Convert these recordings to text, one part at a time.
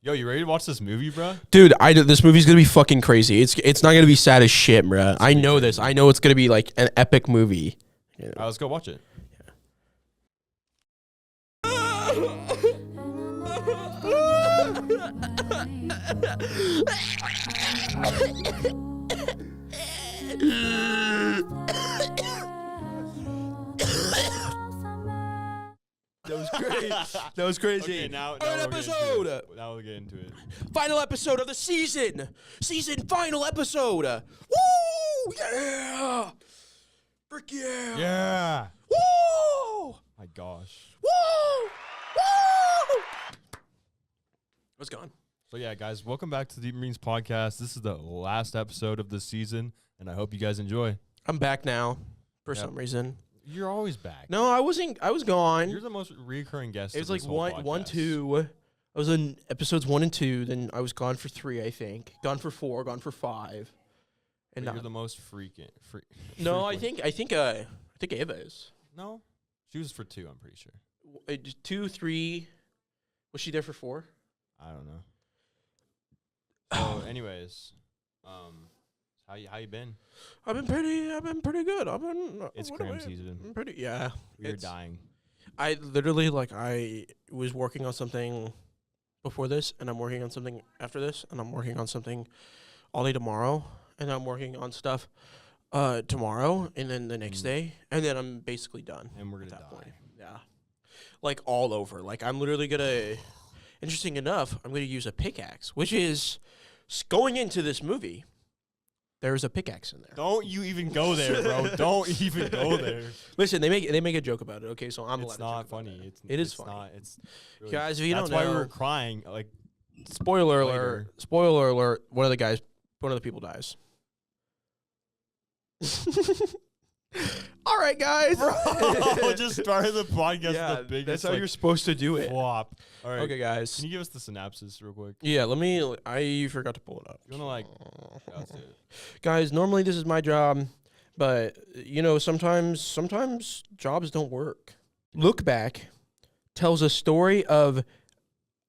Yo, you ready to watch this movie, bro? Dude, this movie's gonna be fucking crazy. It's not gonna be sad as shit, bro. I know this. I know it's gonna be like an epic movie. All right, let's go watch it. That was great. That was crazy. Okay, now episode. Now we'll get into it. Final episode of the season. Final episode. Woo! Yeah. Frick yeah. Yeah. Woo! My gosh. Woo! Woo! What's going on? So yeah, guys, welcome back to the Deep Marines podcast. This is the last episode of the season, and I hope you guys enjoy. I'm back now for some reason. You're always back. No, I wasn't. I was gone. You're the most recurring guest. It was of like this whole one, podcast. 2. I was in episodes 1 and 2. Then I was gone for 3, I think. Gone for 4. Gone for 5. And But you're the most frequent. no, frequent. I think Ava is. No, she was for 2. I'm pretty sure. 2, 3. Was she there for 4? I don't know. So, anyways, how you been? I've been pretty good. It's cram season. I'm pretty. Yeah. You're dying. I literally I was working on something before this, and I'm working on something after this, and I'm working on something all day tomorrow, and I'm working on stuff tomorrow, and then the next day, and then I'm basically done. And we're gonna at that die. point. Yeah. Like all over. Like I'm literally gonna. Interesting enough, I'm gonna use a pickaxe, which is going into this movie. There's a pickaxe in there. Don't you even go there, bro. Don't even go there. Listen, they make a joke about it. Okay, so I'm allowed It's to not joke about funny. it. It's is funny. Not, it's really, Guys, if you don't know, that's why we were crying. Like, spoiler later. alert. Spoiler alert. One of the people dies. All right, guys. bro, just started the podcast Yeah, with the biggest. that's how you're supposed to do it. flop. All right. Okay, guys. Can you give us the synopsis real quick? Yeah, I forgot to pull it up. You wanna yeah, let's do it. Guys, normally this is my job, but sometimes jobs don't work. Look Back tells a story of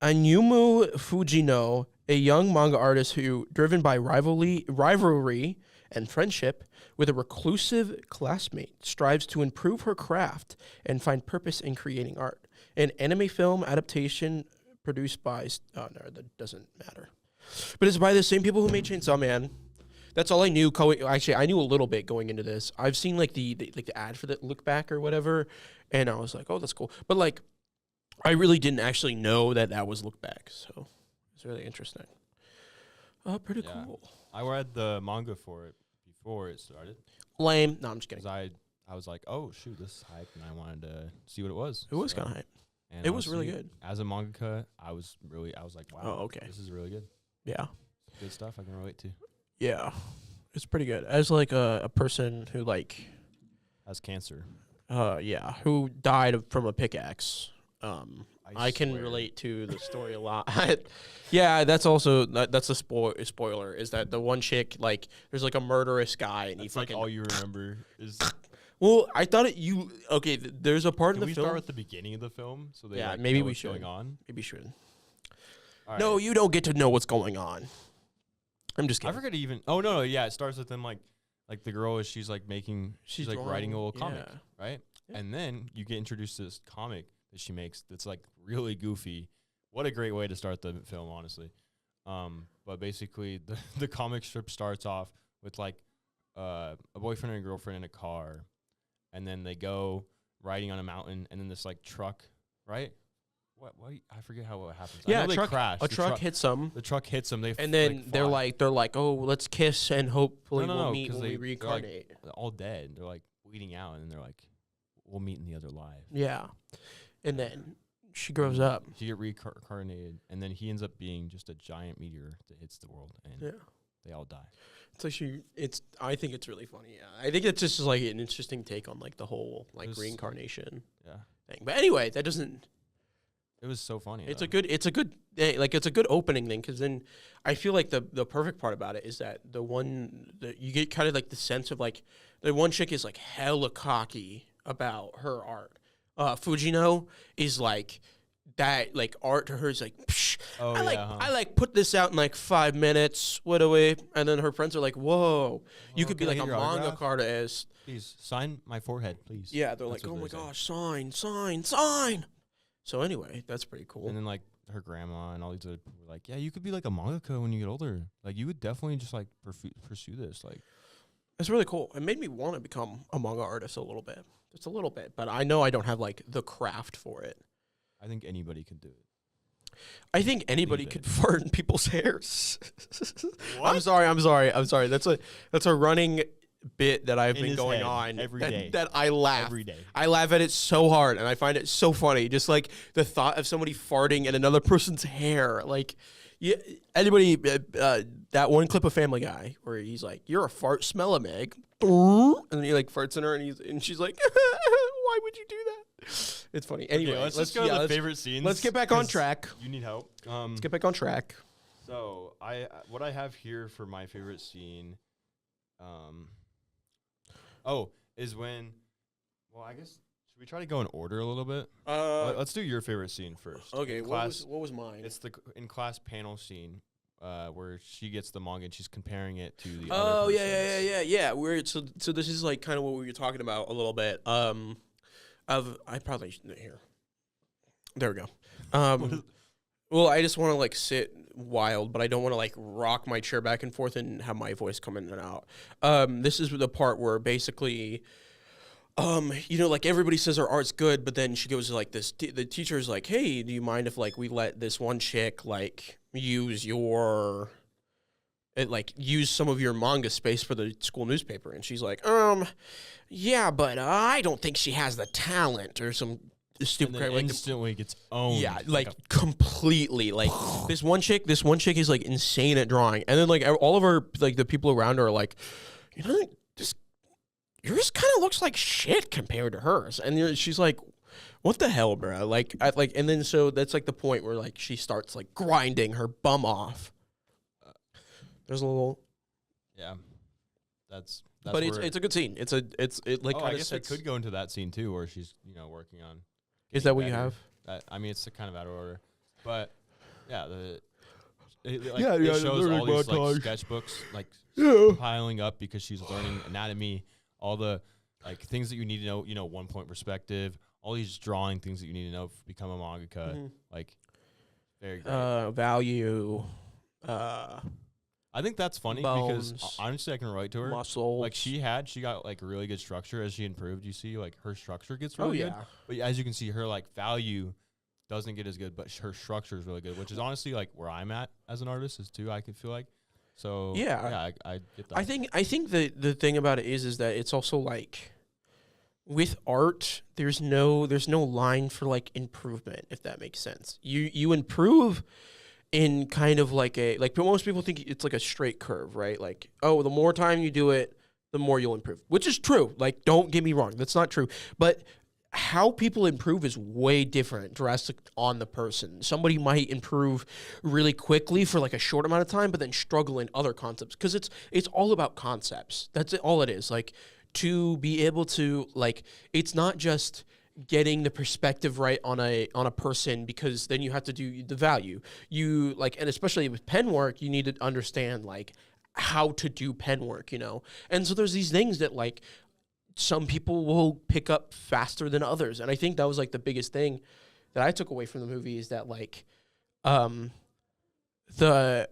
Anyumu Fujino, a young manga artist who, driven by rivalry and friendship with a reclusive classmate, strives to improve her craft and find purpose in creating art. An anime film adaptation produced by no, that doesn't matter. But it's by the same people who made Chainsaw Man. That's all I knew. Actually, I knew a little bit going into this. I've seen the ad for the Look Back or whatever, and I was like, oh, that's cool. But I really didn't actually know that was Look Back, so it's really interesting. Pretty cool. I read the manga for it before it started. Lame. No, I'm just kidding. Because I was like, oh shoot, this is hype, and I wanted to see what it was. It was kind of hype. And It was really honestly, good. As a mangaka, I was like, wow. Oh, okay. This is really good. Yeah. Good stuff I can relate to. Yeah. It's pretty good. As a person who As cancer. who died from a pickaxe. I can swear. relate to the story a lot. Yeah, that's also that's a spoiler. Is that the one chick there's a murderous guy and It's he like fucking. all you remember is. Well, I thought okay. There's a part Can in we the film. start with the beginning of the film so they Yeah, like, maybe know we what's should. going on? Maybe you should. All No, right. you don't get to know what's going on. I'm just I kidding. forget even. Oh no, yeah, it starts with them like the girl she's writing drawing, a little comic, yeah. right? Yeah. And then you get introduced to this comic that she makes that's really goofy. What a great way to start the film, honestly. But basically the comic strip starts off with a boyfriend and a girlfriend in a car, and then they go riding on a mountain, and then this truck, right? What I forget how it happens. I Yeah, know they crash. a truck hits them, The truck hits them. and then they're fly. like, oh, let's kiss and hopefully No, we'll meet 'cause when we they're reincarnate. They're all dead. They're bleeding out, and then they're we'll meet in the other life. Yeah, and then she grows up. She get reincarnated, and then he ends up being just a giant meteor that hits the world, and Yeah. they all die. I think it's really funny. Yeah, I think it's just an interesting take on the whole reincarnation Yeah, thing. But anyway, that doesn't. it was so funny. It's though. it's a good opening thing because then I feel the perfect part about it is that you get kind of the sense of the one chick is hella cocky about her art. Fujino is that like art to her is like, psh, Oh, I like yeah, huh? I like put this out in like 5 minutes. What away? And then her friends are like, whoa, you could be can I like a get your manga autograph? artist. Please sign my forehead, please. Yeah, they're That's like, what oh my they say. gosh, sign, sign, sign. So anyway, that's pretty cool. And then like her grandma and all these other people were like, yeah, you could be like a mangaka when you get older. Like you would definitely just like pursue this. Like It's really cool. It made me want to become a manga artist a little bit. Just a little bit. But I know I don't have like the craft for it. I think anybody could do it. I think anybody Leave could it. fart in people's hairs. What? I'm sorry. That's a running bit that I've In been his going head on every that, day. that I laugh. Every day. I laugh at it so hard and I find it so funny. Just like the thought of somebody farting in another person's hair. Like, yeah, anybody, that one clip of Family Guy where he's like, "You're a fart, smell a Meg," and then he like farts in her and she's like, "Why would you do that?" It's funny. Anyway, Okay, let's just go to the let's- favorite scenes. Let's get back on 'cause track. You need help. Let's get back on track. So what I have here for my favorite scene, is when, well, I guess should we try to go in order a little bit? Let's do your favorite scene first. Okay, In what class, was mine? it's the in class panel scene, where she gets the manga and she's comparing it to the. Oh other yeah. person's. We're so this is like kind of what we were talking about a little bit. I probably here. There we go. Well, I just want to like sit wild, but I don't want to like rock my chair back and forth and have my voice come in and out. This is the part where basically, like everybody says our art's good, but then she goes to like this. The teacher's like, "Hey, do you mind if like we let this one chick like use use some of your manga space for the school newspaper?" And she's like, yeah, but I don't think she has the talent or some And stupid then crap like instantly gets owned. yeah, like completely. Like this one chick is like insane at drawing, and then like all of her like the people around her are like, yours kind of looks like shit compared to hers, and she's like, what the hell, bro? And then so that's like the point where like she starts like grinding her bum off. There's a little, yeah, that's but where it's a good scene. It like I kind of guess sits. it could go into that scene too, where she's working on. Is that what you better. have? I mean, it's kind of out of order, but yeah, it the shows learning all these montage. like sketchbooks like Yeah. piling up because she's learning anatomy, all the like things that you need to know. 1 point perspective, all these drawing things that you need to know to become a mangaka. Mhm. Like, very great. Value, I think that's funny bones, because honestly, I can relate to her. muscle. Like she got like really good structure as she improved. You see, like her structure gets really good. But as you can see, her like value doesn't get as good, but her structure is really good, which is honestly like where I'm at as an artist is too. I could feel like, so Yeah. I get that. I think the thing about it is that it's also like with art, there's no line for like improvement, if that makes sense. You improve in kind of like most people think it's like a straight curve, right? Like, oh, the more time you do it, the more you'll improve, which is true. Like, don't get me wrong, that's not true. But how people improve is way different, drastic on the person. Somebody might improve really quickly for like a short amount of time, but then struggle in other concepts because it's all about concepts. That's all it is. Like to be able to like, it's not just getting the perspective right on a person because then you have to do the value. You like, and especially with pen work, you need to understand like how to do pen work, And so there's these things that like some people will pick up faster than others. And I think that was like the biggest thing that I took away from the movie is that like the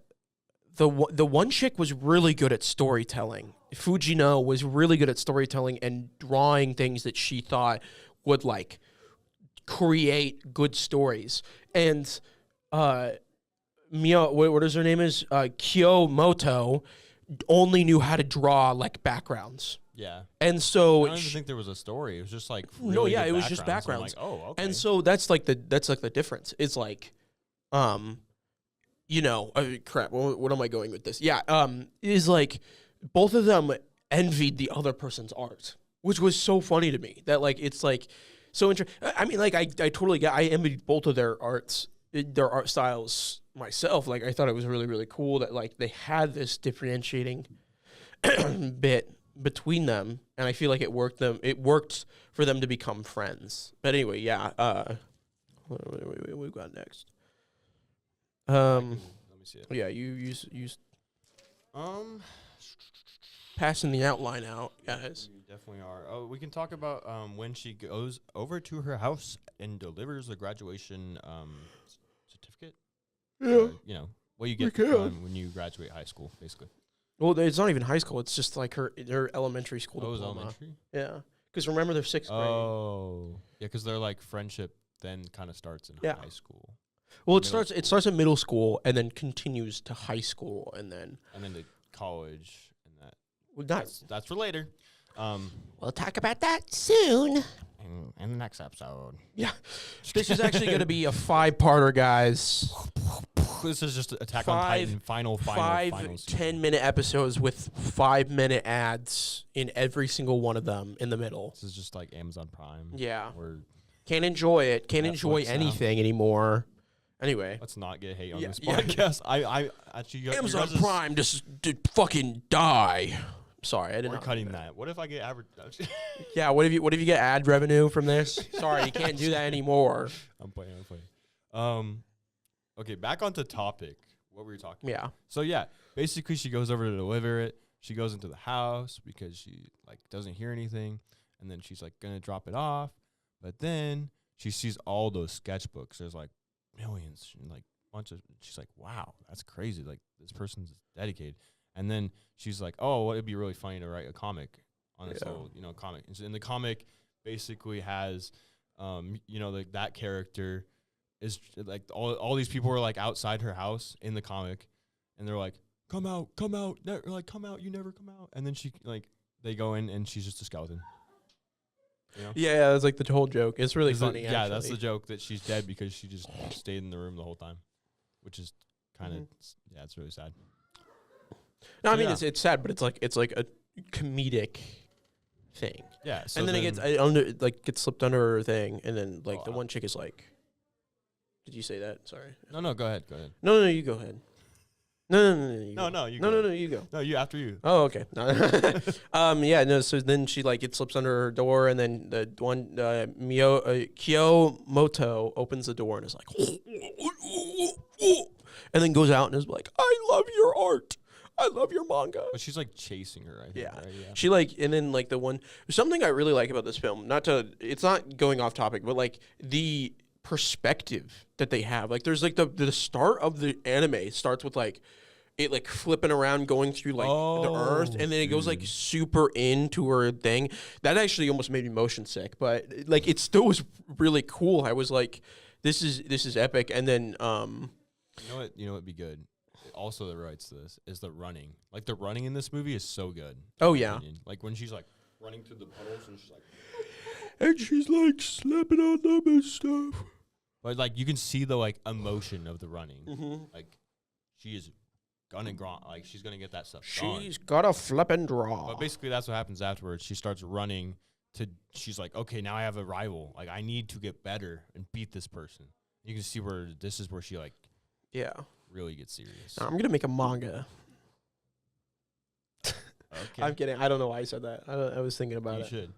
one chick was really good at storytelling. Fujino was really good at storytelling and drawing things that she thought would like create good stories. And what is her name is Kyomoto only knew how to draw like backgrounds. Yeah. And so I don't even think there was a story. It was just like no, really yeah, good it was just backgrounds. backgrounds. I'm like, oh, okay. And so that's like the difference. It's like, crap. What am I going with this? Yeah, is like both of them envied the other person's art, which was so funny to me. That like it's like so interesting. I mean, like I totally I envied both of their art styles myself. Like I thought it was really really cool that like they had this differentiating bit between them, and I feel like it worked for them to become friends. But anyway, yeah. What we got next? Let me see it. Yeah, you use Um, passing the outline out, guys. we definitely are. Oh, we can talk about when she goes over to her house and delivers the graduation certificate. You know what you get when you graduate high school, basically. Well, it's not even high school. It's just like her elementary school Oh, it was diploma. elementary. Yeah, because remember they're sixth grade. Oh, yeah, because their like friendship then kind of starts in high school. Well, it starts in middle school and then continues to high school and then to college and that. Well, That's for later. We'll talk about that soon. In the next episode. Yeah, this is actually going to be a 5-parter, guys. This is just Attack on Titan final 10-minute episodes with 5-minute ads in every single one of them in the middle. This is just like Amazon Prime. Yeah. Or can't enjoy it. Can't Netflix enjoy anything anymore. Anyway, let's not get hate on this podcast. I actually Amazon Prime just fucking die. Sorry, I didn't. We're cutting that. What if I get advertised? Yeah, what if you get ad revenue from this? Sorry, you can't do that anymore. I'm playing. Okay, back onto topic. What were you talking about? Yeah. So yeah, basically she goes over to deliver it. She goes into the house because she like doesn't hear anything, and then she's like gonna drop it off, but then she sees all those sketchbooks. There's like millions, and like bunch of. She's like, wow, that's crazy. Like this person's dedicated. And then she's like, oh, well, it'd be really funny to write a comic on this whole, comic. And so in the comic basically has, like that character is like all these people are like outside her house in the comic, and they're like, come out, come out, come out, you never come out. And then she they go in and she's just a skeleton. You know? Yeah, that's like the whole joke. It's really funny. Yeah, that's the joke, that she's dead because she just stayed in the room the whole time, which is kind of it's really sad. No, I mean it's sad, but it's like a comedic thing. Yeah, so and then it gets slipped under her thing, and then like the one chick is like, "Did you say that? Sorry." No, go ahead. No, you go ahead. No, you go. No, you after you. Oh, okay. So then she like it slips under her door, and then the one Kiyomoto opens the door and is like, and then goes out and is like, "I love your art. I love your manga." But she's like chasing her, I think. Yeah. Right? Yeah. She like, and then like something I really like about this film, it's not going off topic, but like the perspective that they have. Like there's like the start of the anime starts with like it like flipping around going through like the earth, and then it goes like super into her thing. That actually almost made me motion sick, but like it still was really cool. I was like, this is epic. And then you know what'd be good? Also that writes this is the running. Like the running in this movie is so good. Oh yeah. Opinion. Like when she's like running through the puddles and she's like slapping on them and stuff. But like you can see the like emotion of the running. Mm-hmm. Like she is gonna like she's gonna get that stuff She's gotta flip and draw. But basically that's what happens afterwards. She starts running she's like, okay, now I have a rival. Like I need to get better and beat this person. You can see where this is where she like really gets serious. I'm gonna make a manga. Okay. I'm kidding. I don't know why I said that. I was thinking about it. You should.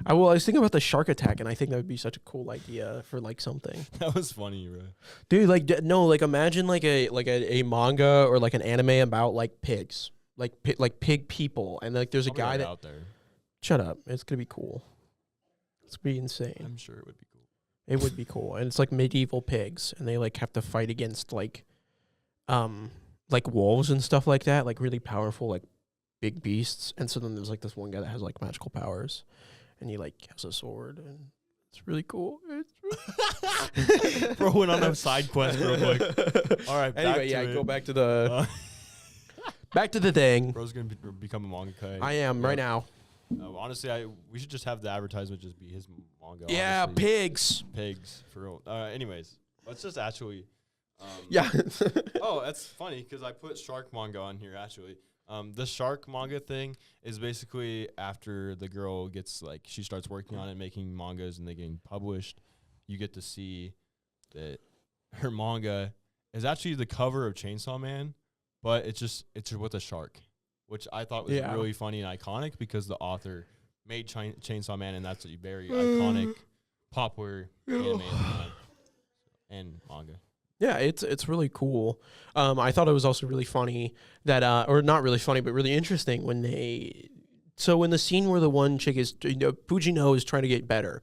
I was thinking about the shark attack, and I think that would be such a cool idea for like something. That was funny, bro. Dude, like like imagine like a manga or like an anime about like pigs, like pig people, and like there's a guy out there. Shut up! It's gonna be cool. It's gonna be insane. I'm sure it would be cool. It would be cool, and it's like medieval pigs, and they like have to fight against like wolves and stuff like that, like really powerful like big beasts. And so then there's like this one guy that has like magical powers, and he like has a sword, and it's really cool. Bro went on a side quest real quick. All right. Anyway, go back to the back to the thing. Bro's gonna become a mangaka. I am right now. Honestly, we should just have the advertisement just be his manga. Yeah, honestly. Pigs for real. Anyways, let's just actually. Yeah. Oh, that's funny because I put shark manga on here actually. The shark manga thing is basically after the girl gets like she starts working on it, making mangas, and they getting published. You get to see that her manga is actually the cover of Chainsaw Man, but it's with a shark, which I thought was really funny and iconic because the author made Chainsaw Man, and that's a very iconic popular anime. and manga. Yeah, it's really cool. I thought it was also really funny that, or not really funny, but really interesting when they. So in the scene where the one chick is, Fujino is trying to get better,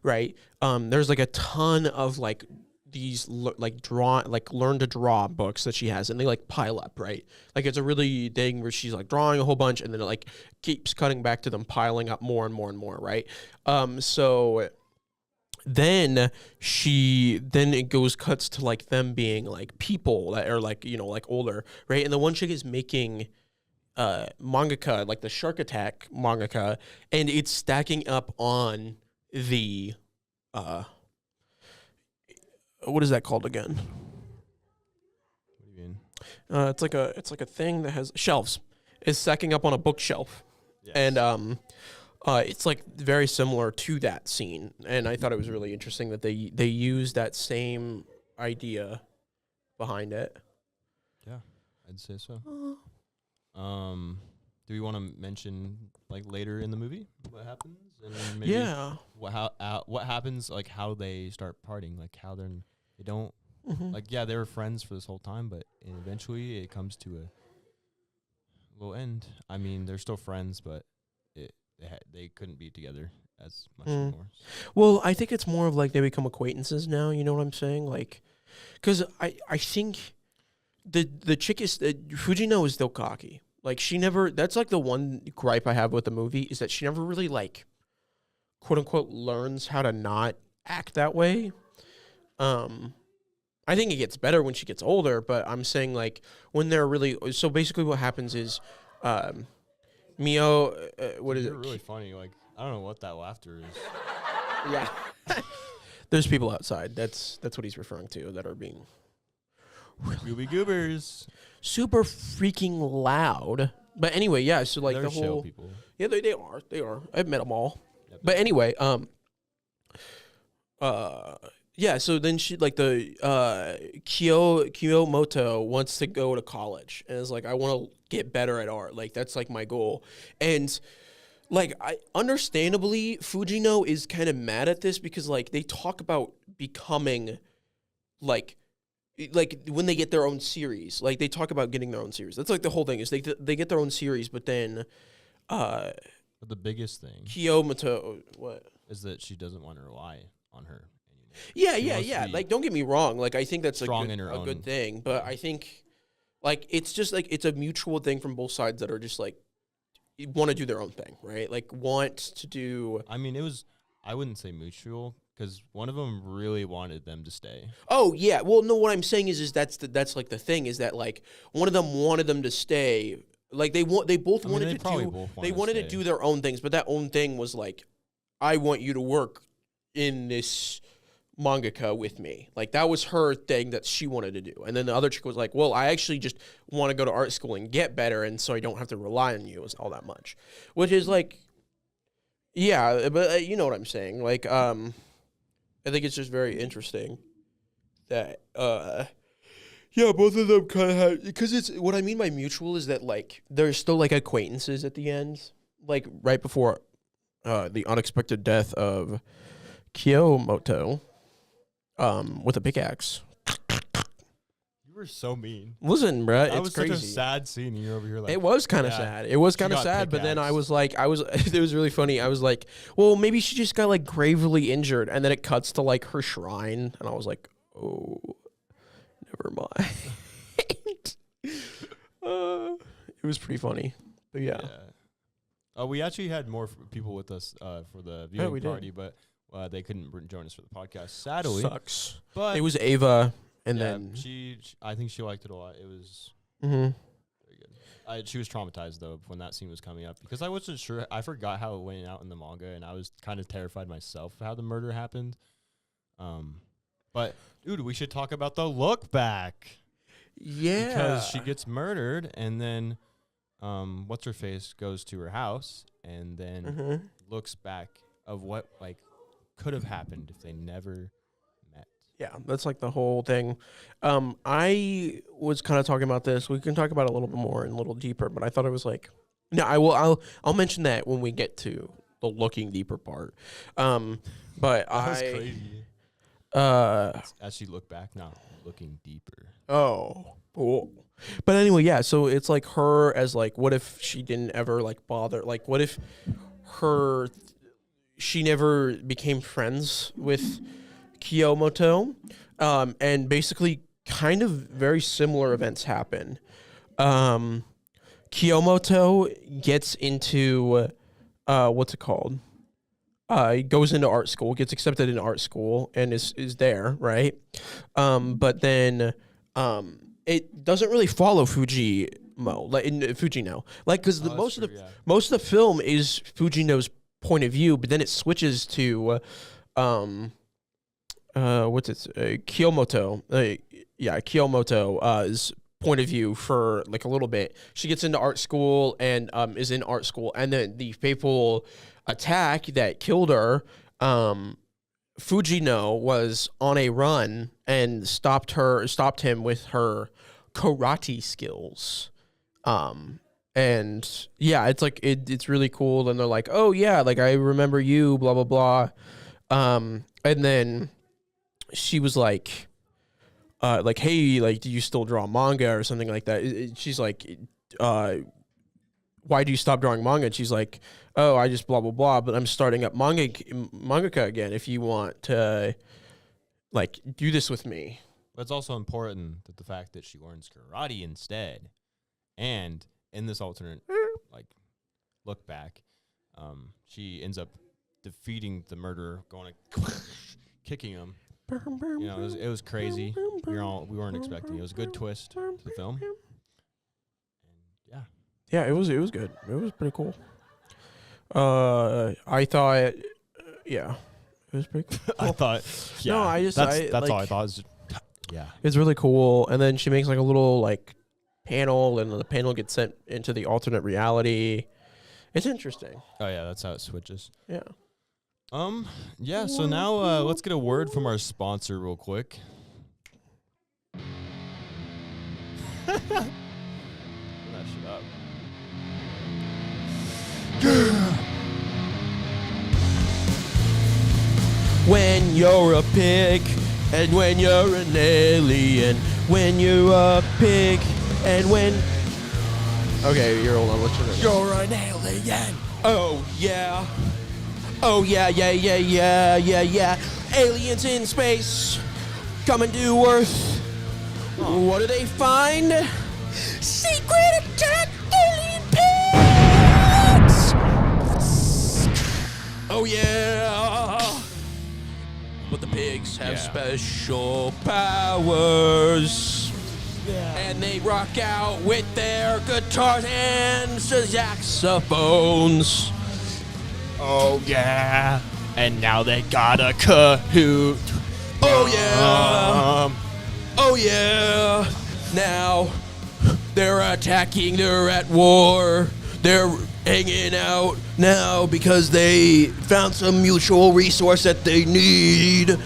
right? There's like a ton of like these learn to draw books that she has, and they like pile up, right? Like it's a really thing where she's like drawing a whole bunch, and then it like keeps cutting back to them piling up more and more and more, right? So then it goes cuts to like them being like people that are like like older, right? And the one chick is making mangaka, like the Shark Attack mangaka, and it's stacking up on the what is that called again? What do you mean? It's like a thing that has shelves. It's stacking up on a bookshelf, Yes. and it's like very similar to that scene. And I thought it was really interesting that they used that same idea behind it. Yeah, I'd say so. Do we want to mention like later in the movie what happens and maybe what happens, like how they start parting, like how they don't like they were friends for this whole time, but eventually it comes to a little end. I mean, they're still friends, but they couldn't be together as much anymore. Well, I think it's more of like they become acquaintances now. You know what I'm saying? Like, because I think the chick is Fujino is still cocky. Like she never. That's like the one gripe I have with the movie is that she never really like, quote unquote, learns how to not act that way. I think it gets better when she gets older, but I'm saying like when they're really. So basically, what happens is, Mio, what is You're it? really funny. Like I don't know what that laughter is. Yeah. There's people outside. That's what he's referring to that are being Gooby goobers. super freaking loud. But anyway, yeah. So like They're the chill whole people. yeah, they are. I've met them all. Yep. But anyway, yeah. So then she like the Kiyomoto wants to go to college and is like, I want to get better at art. Like that's like my goal. And like I understandably, Fujino is kind of mad at this because like they talk about becoming like when they get their own series. Like they talk about getting their own series. That's like the whole thing is they get their own series, but then But the biggest thing Kiyomoto what? is that she doesn't want to rely on her anymore. Yeah, She yeah, wants to yeah. be Like, don't get me wrong. Like, I think that's strong in her a good own- thing. But I think, like, it's just like it's a mutual thing from both sides that are just like want to do their own thing, right? Like, want to do. I mean, I wouldn't say mutual because one of them really wanted them to stay. Oh yeah. Well, no. What I'm saying is that's like the thing is that like one of them wanted them to stay. Like they both I mean, wanted they to probably do. both They wanted to wanted to stay. do their own things, but that own thing was like, I want you to work in this mangaka with me. Like that was her thing that she wanted to do. And then the other chick was like, well, I actually just want to go to art school and get better, and so I don't have to rely on you all that much. Which is like, yeah, but you know what I'm saying. Like, I think it's just very interesting that, yeah, both of them kind of had, because it's, what I mean by mutual is that, like, they're still, like, acquaintances at the end. Like, right before the unexpected death of Kiyomoto with a pickaxe. You were so mean. Listen, bruh, That it's was crazy. such a sad scene, and you're over here like It was kind of yeah, sad. It was kind of got sad, but then I pickaxed. was like, it was really funny. I was like, well, maybe she just got like gravely injured, and then it cuts to like her shrine, and I was like, oh, never mind. It was pretty funny, but yeah. We actually had more people with us for the viewing we did. party, but they couldn't join us for the podcast. Sadly, Sucks. but It was Ava, and yeah, then I think she liked it a lot. It was mhm. very good. She was traumatized though when that scene was coming up because I wasn't sure. I forgot how it went out in the manga, and I was kind of terrified myself how the murder happened. But dude, we should talk about the look back. Yeah, Because she gets murdered, and then what's her face goes to her house, and then Mhm. looks back of what like could have happened if they never met. Yeah, that's like the whole thing. I was kind of talking about this. We can talk about it a little bit more and a little deeper, but I thought it was like, no, I will. I'll mention that when we get to the looking deeper part. But That was crazy. As she looked back, not looking deeper. Oh. Cool. But anyway, yeah, so it's like her as like, what if she didn't ever like bother? Like, what if she never became friends with Kiyomoto? And basically, kind of very similar events happen. Kiyomoto gets into, what's it called? He goes into art school, gets accepted into art school, and is there, right? But then it doesn't really follow Fujino, like in Fujino, like because most of the film is Fujino's point of view, but then it switches to Kiyomoto, Kiyomoto's point of view for like a little bit. She gets into art school and is in art school, and then the fateful attack that killed her, Fujino was on a run and stopped him with her karate skills. And yeah, it's like it's really cool. And they're like, oh yeah, like I remember you, blah blah blah. And then she was like, hey, like, do you still draw manga or something like that? She's like, why do you stop drawing manga? And she's like, oh, I just blah blah blah, but I'm starting up mangaka again. If you want to, like, do this with me. But it's also important that the fact that she learns karate instead, and in this alternate like look back, she ends up defeating the murderer, going kicking him. You know, it was crazy. We weren't expecting it. It was a good twist to the film. And yeah. Yeah, it was good. It was pretty cool. I thought, yeah, it was pretty cool. I thought, yeah. No, that's like, all I thought. Was yeah, it's really cool. And then she makes like a little like panel, and the panel gets sent into the alternate reality. It's interesting. Oh yeah, that's how it switches. Yeah. Yeah. So now let's get a word from our sponsor real quick. Turn that shit up. When you're a pig, and when you're an alien, when you're a pig, and when... Okay, you're hold on, what's your name? You're an alien. Oh, yeah. Oh, yeah. Aliens in space, coming to Earth. Oh. What do they find? Secret attack alien pigs! Oh, yeah. But the pigs have special powers. Yeah. And they rock out with their guitars and saxophones. Oh, yeah. And now they got a Kahoot. Oh, yeah. Oh, yeah. Now they're attacking. They're at war. They're hanging out now because they found some mutual resource that they need.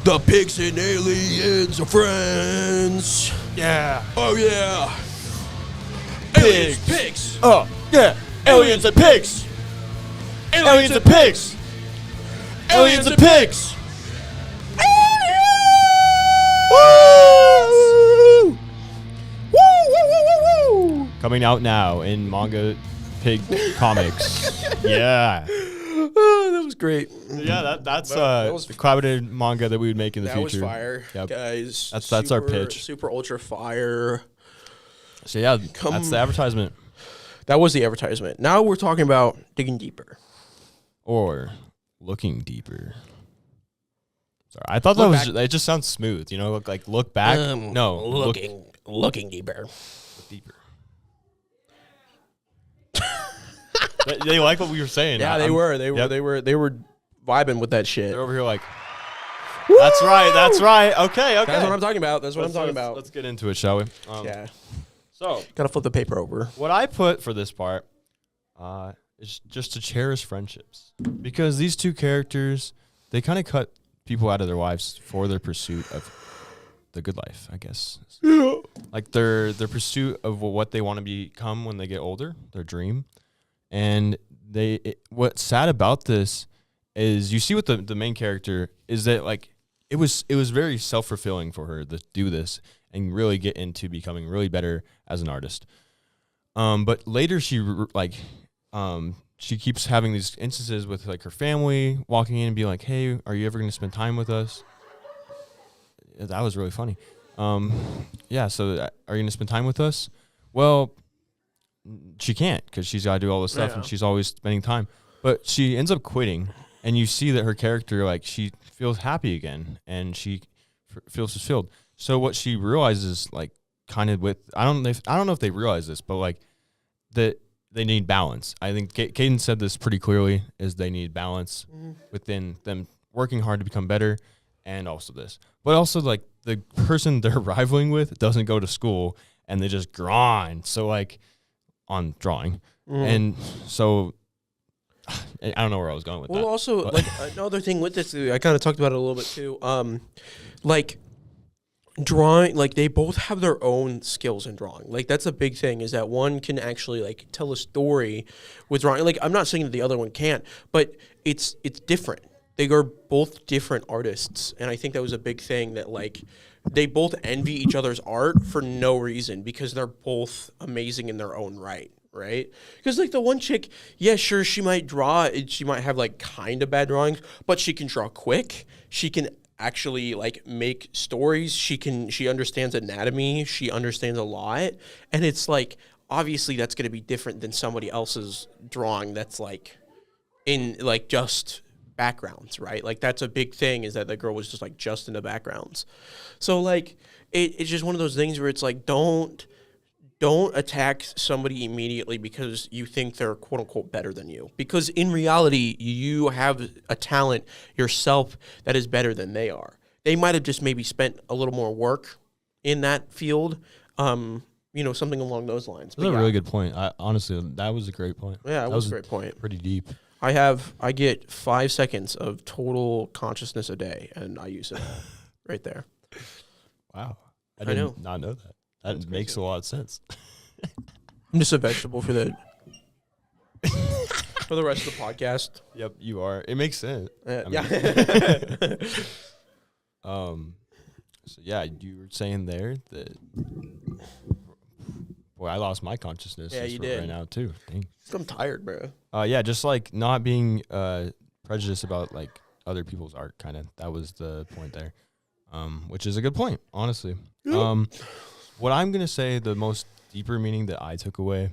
The pigs and aliens are friends. Yeah. Oh, yeah. Pigs. Pigs. Oh, yeah. Aliens and pigs. Aliens and pigs. Aliens and pigs. Woo! Woo! Coming out now in manga pig comics. Yeah. Oh, that was great. Yeah, that's that was the collaborative manga that we would make in the future. That was fire, guys. That's our pitch. Super ultra fire. So yeah, that's the advertisement. That was the advertisement. Now we're talking about digging deeper. Or looking deeper. Sorry, I thought that was it just sounds smooth, you know, like look back. No, looking deeper. Look deeper. They like what we were saying. Yeah, they were vibing with that shit. They're over here like, that's right. Okay. That's what I'm talking about. Let's get into it, shall we? Yeah. So gotta flip the paper over. What I put for this part is just to cherish friendships, because these two characters, they kind of cut people out of their lives for their pursuit of the good life, I guess. Yeah. Like their pursuit of what they want to become when they get older, their dream. And what's sad about this is you see with the main character is that like it was very self-fulfilling for her to do this and really get into becoming really better as an artist. But later she keeps having these instances with like her family walking in and being like, "Hey, are you ever going to spend time with us?" That was really funny. Yeah, so are you going to spend time with us? Well, she can't because she's got to do all this stuff and she's always spending time. But she ends up quitting, and you see that her character, like, she feels happy again and she feels fulfilled. So what she realizes, like, kind of with, I don't know if they realize this, but like that they need balance. I think Caden said this pretty clearly, is they need balance within them working hard to become better, and also this. But also, like, the person they're rivaling with doesn't go to school, and they just grind. So, like, on drawing. And so, I don't know where I was going with that. Well, also, like, another thing with this, I kind of talked about it a little bit too. Like, drawing, like, they both have their own skills in drawing. Like, that's a big thing, is that one can actually, like, tell a story with drawing. Like, I'm not saying that the other one can't, but it's different. They are both different artists, and I think that was a big thing, that, like, they both envy each other's art for no reason, because they're both amazing in their own right, right? Because, like, the one chick, yeah, sure, she might draw, she might have, like, kind of bad drawings, but she can draw quick. She can actually, like, make stories. She understands anatomy. She understands a lot. And it's, like, obviously that's going to be different than somebody else's drawing that's, like, in, like, just backgrounds, right? Like, that's a big thing, is that the girl was just, like, just in the backgrounds. So, like, it's just one of those things where it's like, don't attack somebody immediately because you think they're quote unquote better than you. Because in reality, you have a talent yourself that is better than they are. They might have just maybe spent a little more work in that field, something along those lines. That's a really good point. Honestly, that was a great point. Yeah, that was a great point. Pretty deep. I get 5 seconds of total consciousness a day, and I use it right there. Wow. I did not know that. That makes a lot of sense. I'm just a vegetable for the rest of the podcast. Yep, you are. It makes sense. Yeah. So yeah, you were saying there that. Boy, I lost my consciousness. Yeah, you did right now too. Dang. I'm tired, bro. Yeah, just like not being prejudiced about like other people's art, kind of. That was the point there, which is a good point, honestly. What I'm going to say, the most deeper meaning that I took away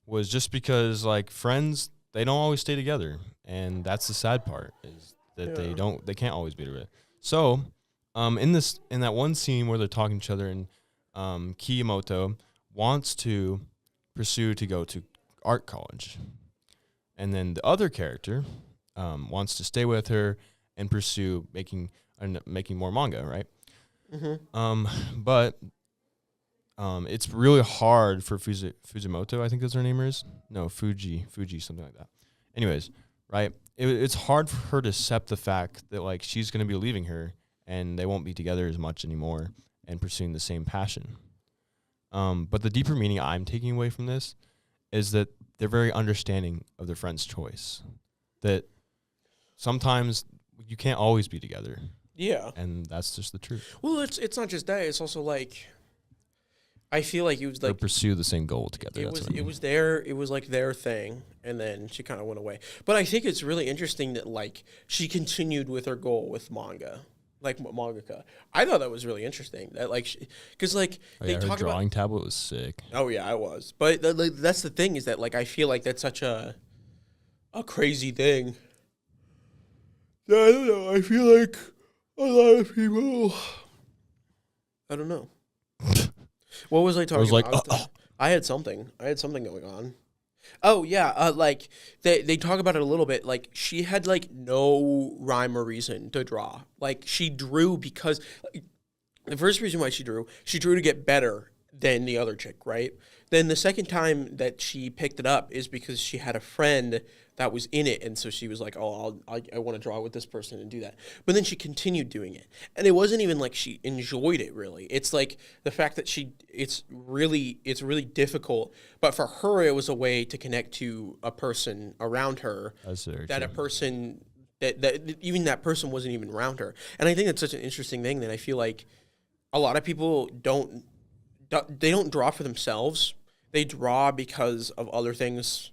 was just because, like, friends, they don't always stay together. And that's the sad part, is that they can't always be together. So, in that one scene where they're talking to each other, and Kiyomoto wants to pursue to go to art college. And then the other character wants to stay with her and pursue making more manga, right? But it's really hard for Fujimoto, I think that's her name is. No, Fuji, something like that. Anyways, right? It's hard for her to accept the fact that, like, she's going to be leaving her and they won't be together as much anymore and pursuing the same passion. But the deeper meaning I'm taking away from this is that they're very understanding of their friend's choice. That sometimes you can't always be together. Yeah. And that's just the truth. Well, it's not just that. It's also, like, I feel like it was, like, or pursue the same goal together. It was like their thing, and then she kind of went away. But I think it's really interesting that, like, she continued with her goal with manga, like mangaka. I thought that was really interesting. That, like, because, like, they talk her drawing tablet was sick. Oh yeah, I was. But that's the thing, is that, like, I feel like that's such a crazy thing. I don't know. I feel like a lot of people. I don't know. What was I talking about? I had something going on. Oh, yeah. Like, they talk about it a little bit. Like, she had, like, no rhyme or reason to draw. Like, she drew because, like, the first reason why she drew to get better than the other chick, right? Then the second time that she picked it up is because she had a friend that was in it, and so she was like, oh, I want to draw with this person and do that. But then she continued doing it, and it wasn't even like she enjoyed it, really. It's like the fact that it's really difficult, but for her, it was a way to connect to a person around her, a person that even that person wasn't even around her. And I think that's such an interesting thing that I feel like a lot of people don't draw for themselves. They draw because of other things,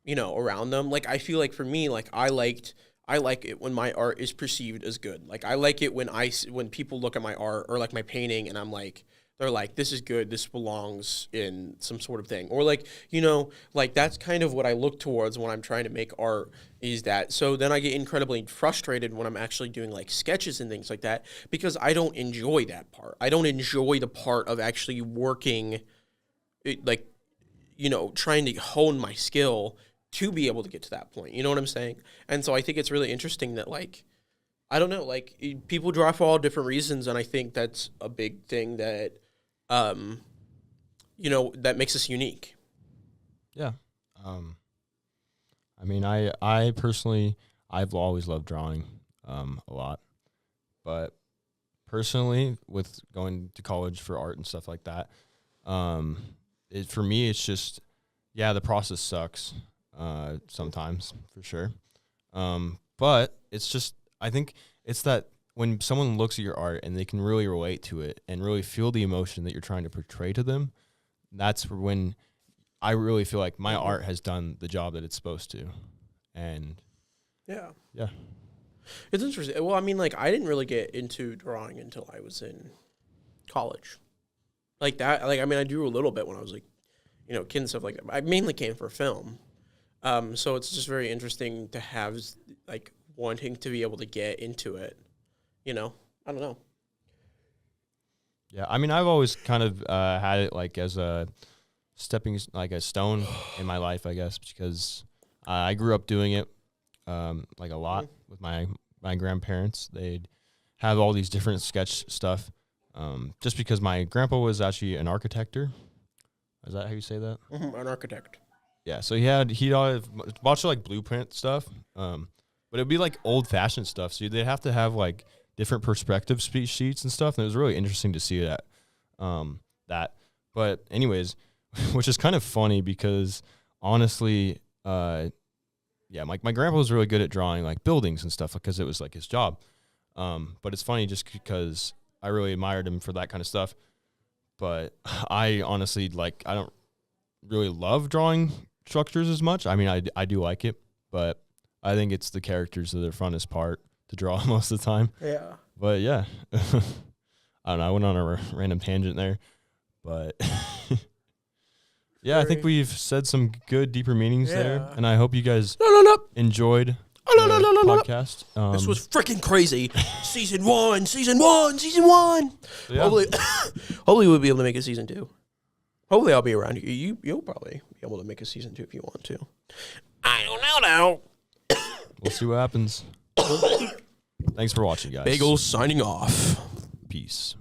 around them. Like, I feel like for me, like, I like it when my art is perceived as good. Like, I like it when people look at my art or like my painting and I'm like, they're like, this is good, this belongs in some sort of thing. Or like, like that's kind of what I look towards when I'm trying to make art, is that. So then I get incredibly frustrated when I'm actually doing like sketches and things like that, because I don't enjoy that part. I don't enjoy the part of actually working, like, trying to hone my skill to be able to get to that point. You know what I'm saying? And so I think it's really interesting that, like, I don't know, like, people draw for all different reasons, and I think that's a big thing that, that makes us unique. Yeah. I mean, I personally, I've always loved drawing a lot. But personally, with going to college for art and stuff like that, for me, it's just, the process sucks sometimes, for sure. But it's just, I think it's that when someone looks at your art and they can really relate to it and really feel the emotion that you're trying to portray to them, that's when I really feel like my art has done the job that it's supposed to. And yeah. It's interesting. Well, I mean, like, I didn't really get into drawing until I was in college. Like that, like, I mean, I drew a little bit when I was like, kid and stuff like that. I mainly came for film. So it's just very interesting to have, like, wanting to be able to get into it. I don't know. Yeah, I mean, I've always kind of had it like as a a stone in my life, I guess, because I grew up doing it like a lot with my grandparents. They'd have all these different sketch stuff, just because my grandpa was actually an architector. Is that how you say that? Mm-hmm, an architect. Yeah, so he'd have a bunch of like blueprint stuff, but it'd be like old fashioned stuff. So they'd have to have like different perspective sheets and stuff, and it was really interesting to see that. But anyways, which is kind of funny because honestly, my grandpa was really good at drawing like buildings and stuff because it was like his job. But it's funny just because I really admired him for that kind of stuff. But I honestly, like, I don't really love drawing structures as much. I mean, I do like it, but I think it's the characters that are the funnest part to draw most of the time. Yeah. But yeah, I don't know. I went on a random tangent there, but yeah, I think we've said some good, deeper meanings there, and I hope you guys enjoyed the podcast. This was freaking crazy. Season one. So, yeah. Hopefully we'll be able to make a season 2. Hopefully I'll be around here. You'll probably be able to make a season 2 if you want to. I don't know now. We'll see what happens. Thanks for watching, guys. Bagel signing off. Peace.